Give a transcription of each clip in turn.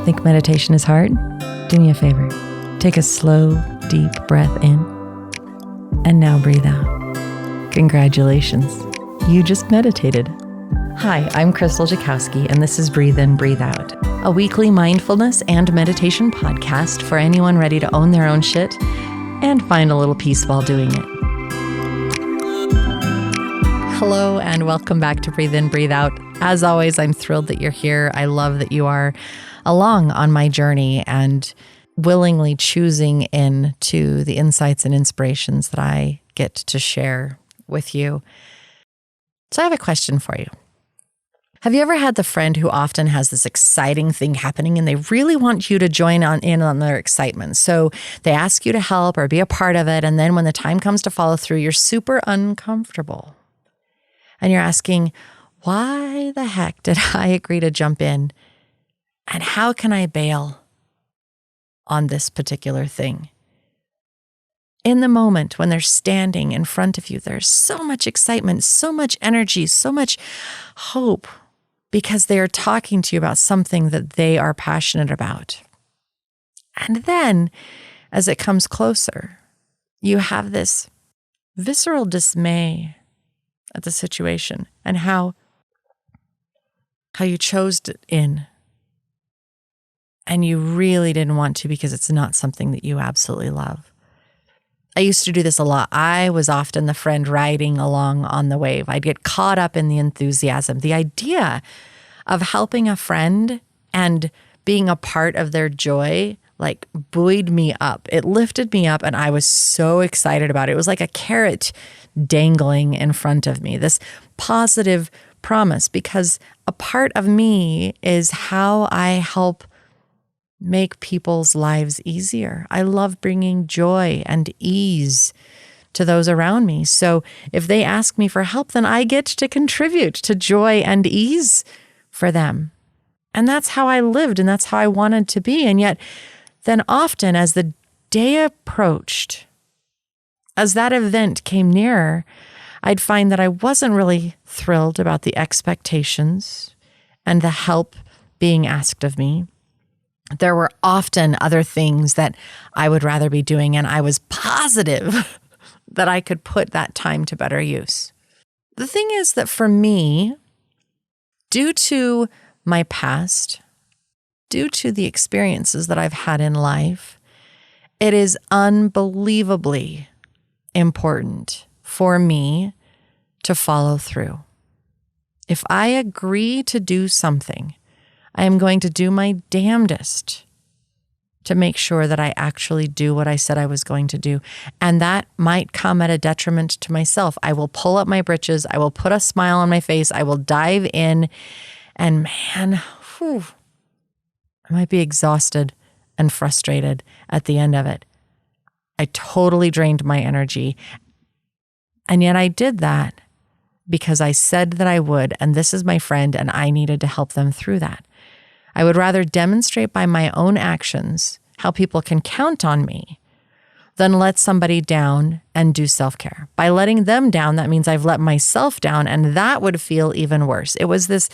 Think meditation is hard? Do me a favor. Take a slow, deep breath in, and now breathe out. Congratulations. You just meditated. Hi, I'm Krystal and this is Breathe In, Breathe Out, a weekly mindfulness and meditation podcast for anyone ready to own their own shit and find a little peace while doing it. Hello, and welcome back to Breathe In, Breathe Out. As always, I'm thrilled that you're here. I love that you are along on my journey and willingly choosing into the insights and inspirations that I get to share with you. So I have a question for you. Have you ever had the friend who often has this exciting thing happening and they really want you to join in on their excitement? So they ask you to help or be a part of it. And then when the time comes to follow through, you're super uncomfortable. And you're asking, why the heck did I agree to jump in? And how can I bail on this particular thing? In the moment when they're standing in front of you, there's so much excitement, so much energy, so much hope, because they are talking to you about something that they are passionate about. And then, as it comes closer, you have this visceral dismay at the situation and how you chose it in. And you really didn't want to because it's not something that you absolutely love. I used to do this a lot. I was often the friend riding along on the wave. I'd get caught up in the enthusiasm. The idea of helping a friend and being a part of their joy buoyed me up. It lifted me up and I was so excited about it. It was like a carrot dangling in front of me, this positive promise, because a part of me is how I help make people's lives easier. I love bringing joy and ease to those around me. So if they ask me for help, then I get to contribute to joy and ease for them. And that's how I lived and that's how I wanted to be. And yet then often as the day approached, as that event came nearer, I'd find that I wasn't really thrilled about the expectations and the help being asked of me. There were often other things that I would rather be doing, and I was positive that I could put that time to better use. The thing is that for me, due to my past, due to the experiences that I've had in life, it is unbelievably important for me to follow through. If I agree to do something, I am going to do my damnedest to make sure that I actually do what I said I was going to do. And that might come at a detriment to myself. I will pull up my britches. I will put a smile on my face. I will dive in. And man, I might be exhausted and frustrated at the end of it. I totally drained my energy. And yet I did that because I said that I would. And this is my friend, and I needed to help them through that. I would rather demonstrate by my own actions how people can count on me than let somebody down and do self-care. By letting them down, that means I've let myself down, and that would feel even worse. It was this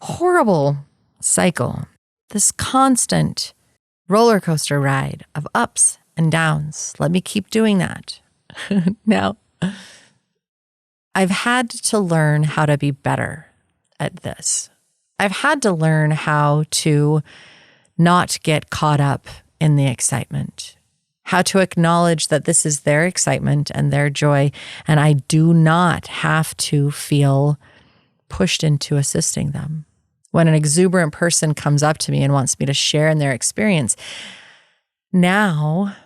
horrible cycle, this constant roller coaster ride of ups and downs. Let me keep doing that. Now, I've had to learn how to be better at this. I've had to learn how to not get caught up in the excitement, how to acknowledge that this is their excitement and their joy, and I do not have to feel pushed into assisting them. When an exuberant person comes up to me and wants me to share in their experience, now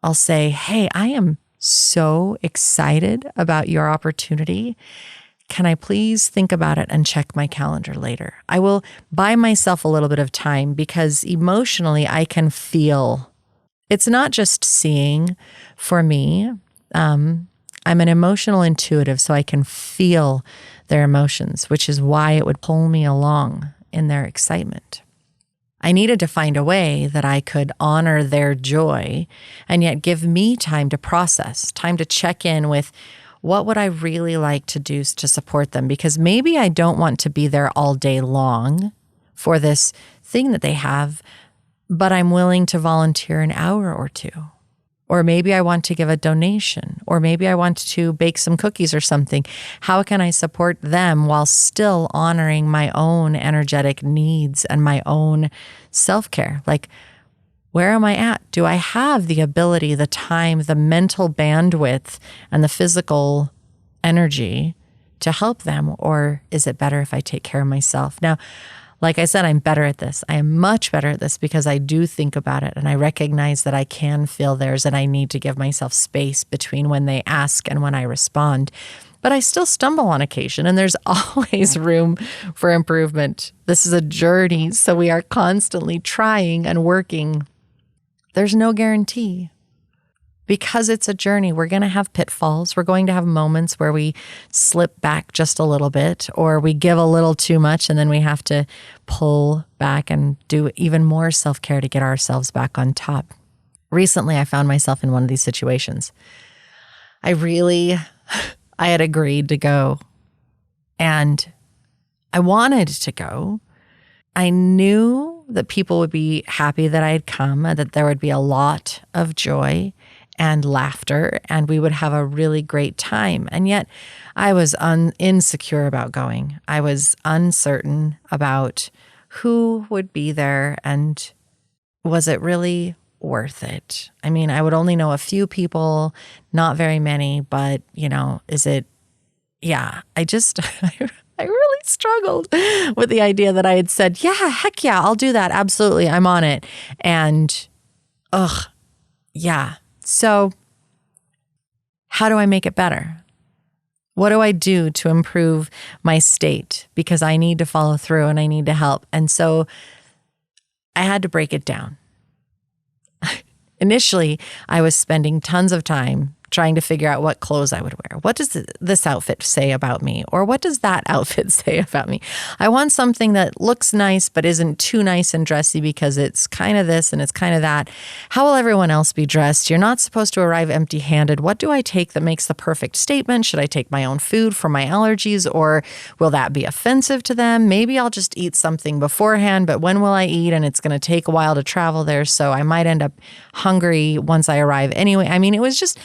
I'll say, hey, I am so excited about your opportunity. Can I please think about it and check my calendar later? I will buy myself a little bit of time because emotionally I can feel. It's not just seeing for me. I'm an emotional intuitive, so I can feel their emotions, which is why it would pull me along in their excitement. I needed to find a way that I could honor their joy and yet give me time to process, time to check in with what would I really like to do to support them? Because maybe I don't want to be there all day long for this thing that they have, but I'm willing to volunteer an hour or two. Or maybe I want to give a donation, or maybe I want to bake some cookies or something. How can I support them while still honoring my own energetic needs and my own self-care? Like, where am I at? Do I have the ability, the time, the mental bandwidth, and the physical energy to help them? Or is it better if I take care of myself? Now, like I said, I'm better at this. I am much better at this because I do think about it and I recognize that I can feel theirs and I need to give myself space between when they ask and when I respond. But I still stumble on occasion and there's always room for improvement. This is a journey, so we are constantly trying and working. There's no guarantee. Because it's a journey, we're going to have pitfalls. We're going to have moments where we slip back just a little bit, or we give a little too much, and then we have to pull back and do even more self-care to get ourselves back on top. Recently, I found myself in one of these situations. I had agreed to go, and I wanted to go. I knew that people would be happy that I had come, and that there would be a lot of joy and laughter, and we would have a really great time. And yet I was insecure about going. I was uncertain about who would be there and was it really worth it? I mean, I would only know a few people, not very many, but is it? Yeah, I really struggled with the idea that I had said, yeah, heck yeah, I'll do that. Absolutely. I'm on it. And yeah. So how do I make it better? What do I do to improve my state? Because I need to follow through and I need to help. And so I had to break it down. Initially, I was spending tons of time trying to figure out what clothes I would wear. What does this outfit say about me? Or what does that outfit say about me? I want something that looks nice, but isn't too nice and dressy because it's kind of this and it's kind of that. How will everyone else be dressed? You're not supposed to arrive empty-handed. What do I take that makes the perfect statement? Should I take my own food for my allergies, or will that be offensive to them? Maybe I'll just eat something beforehand, but when will I eat? And it's going to take a while to travel there, so I might end up hungry once I arrive anyway. I mean, it was just...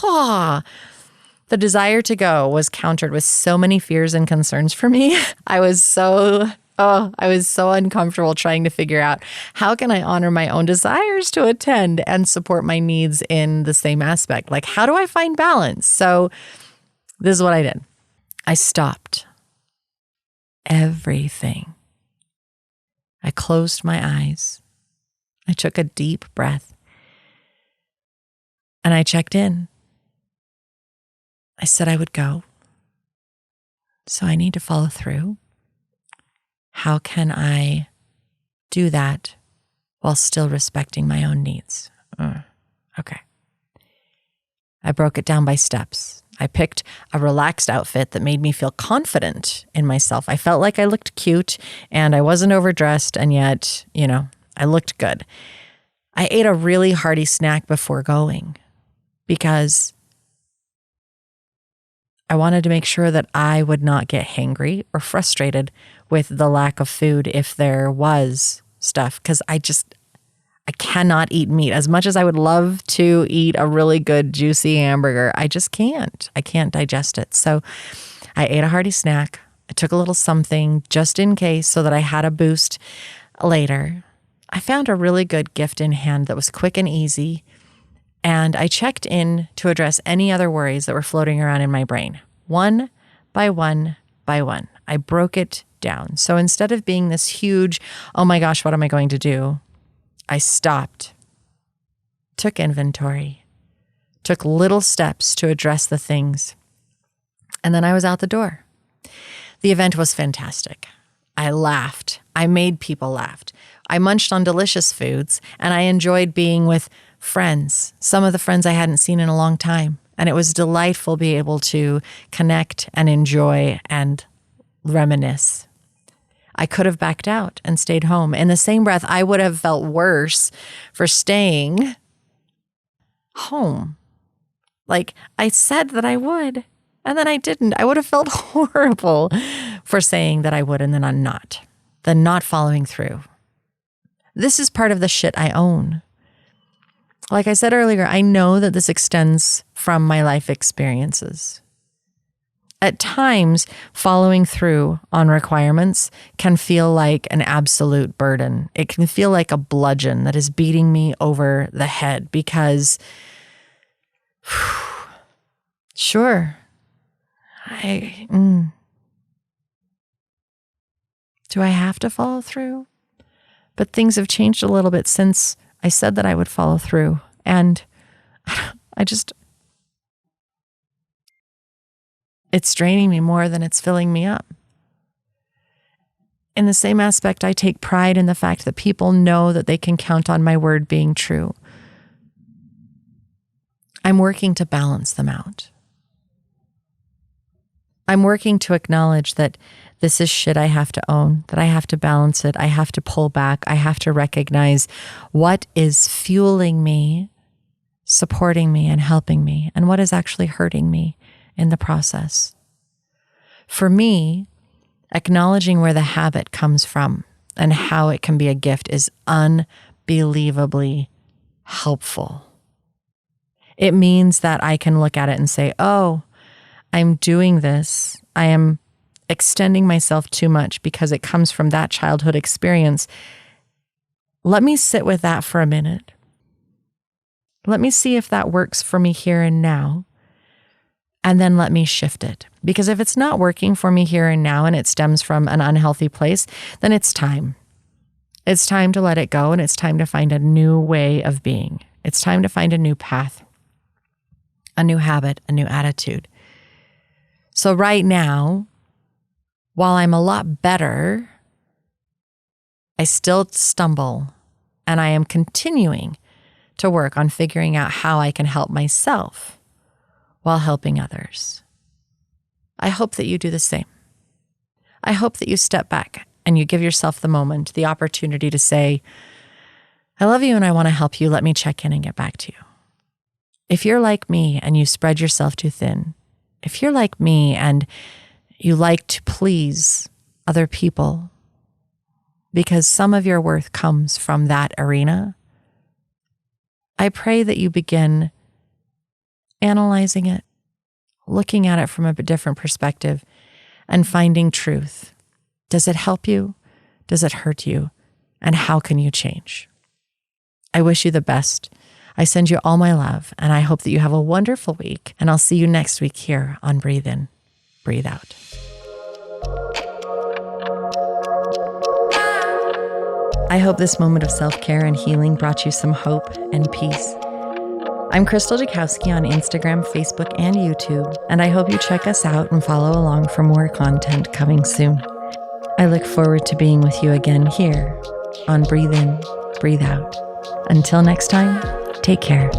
The desire to go was countered with so many fears and concerns for me. I was so uncomfortable trying to figure out how can I honor my own desires to attend and support my needs in the same aspect. Like, how do I find balance? So this is what I did. I stopped everything. I closed my eyes. I took a deep breath and I checked in. I said I would go, so I need to follow through. How can I do that while still respecting my own needs? Okay. I broke it down by steps. I picked a relaxed outfit that made me feel confident in myself. I felt like I looked cute and I wasn't overdressed, and yet, I looked good. I ate a really hearty snack before going because I wanted to make sure that I would not get hangry or frustrated with the lack of food if there was stuff, because I cannot eat meat. As much as I would love to eat a really good juicy hamburger, I just can't. I can't digest it. So I ate a hearty snack. I took a little something just in case so that I had a boost later. I found a really good gift in hand that was quick and easy. And I checked in to address any other worries that were floating around in my brain. One by one by one. I broke it down. So instead of being this huge, oh my gosh, what am I going to do? I stopped, took inventory, took little steps to address the things. And then I was out the door. The event was fantastic. I laughed. I made people laugh. I munched on delicious foods, and I enjoyed being with friends, some of the friends I hadn't seen in a long time. And it was delightful to be able to connect and enjoy and reminisce. I could have backed out and stayed home. In the same breath, I would have felt worse for staying home. Like, I said that I would, and then I didn't. I would have felt horrible for saying that I would and then I'm not. The not following through. This is part of the shit I own. Like I said earlier, I know that this extends from my life experiences. At times, following through on requirements can feel like an absolute burden. It can feel like a bludgeon that is beating me over the head because, sure, do I have to follow through? But things have changed a little bit since I said that I would follow through. And it's draining me more than it's filling me up. In the same aspect, I take pride in the fact that people know that they can count on my word being true. I'm working to balance them out. I'm working to acknowledge that this is shit I have to own, that I have to balance it, I have to pull back, I have to recognize what is fueling me, supporting me, and helping me, and what is actually hurting me in the process. For me, acknowledging where the habit comes from and how it can be a gift is unbelievably helpful. It means that I can look at it and say, oh, I'm doing this. I am extending myself too much because it comes from that childhood experience. Let me sit with that for a minute. Let me see if that works for me here and now. And then let me shift it. Because if it's not working for me here and now and it stems from an unhealthy place, then it's time. It's time to let it go, and it's time to find a new way of being. It's time to find a new path, a new habit, a new attitude. So right now, while I'm a lot better, I still stumble, and I am continuing to work on figuring out how I can help myself while helping others. I hope that you do the same. I hope that you step back and you give yourself the moment, the opportunity to say, I love you and I want to help you. Let me check in and get back to you. If you're like me and you spread yourself too thin, if you're like me and you like to please other people because some of your worth comes from that arena, I pray that you begin analyzing it, looking at it from a different perspective, and finding truth. Does it help you? Does it hurt you? And how can you change? I wish you the best. I send you all my love, and I hope that you have a wonderful week, and I'll see you next week here on Breathe In, Breathe Out. I hope this moment of self-care and healing brought you some hope and peace. I'm Krystal on Instagram, Facebook, and YouTube, and I hope you check us out and follow along for more content coming soon. I look forward to being with you again here on Breathe In, Breathe Out. Until next time, take care.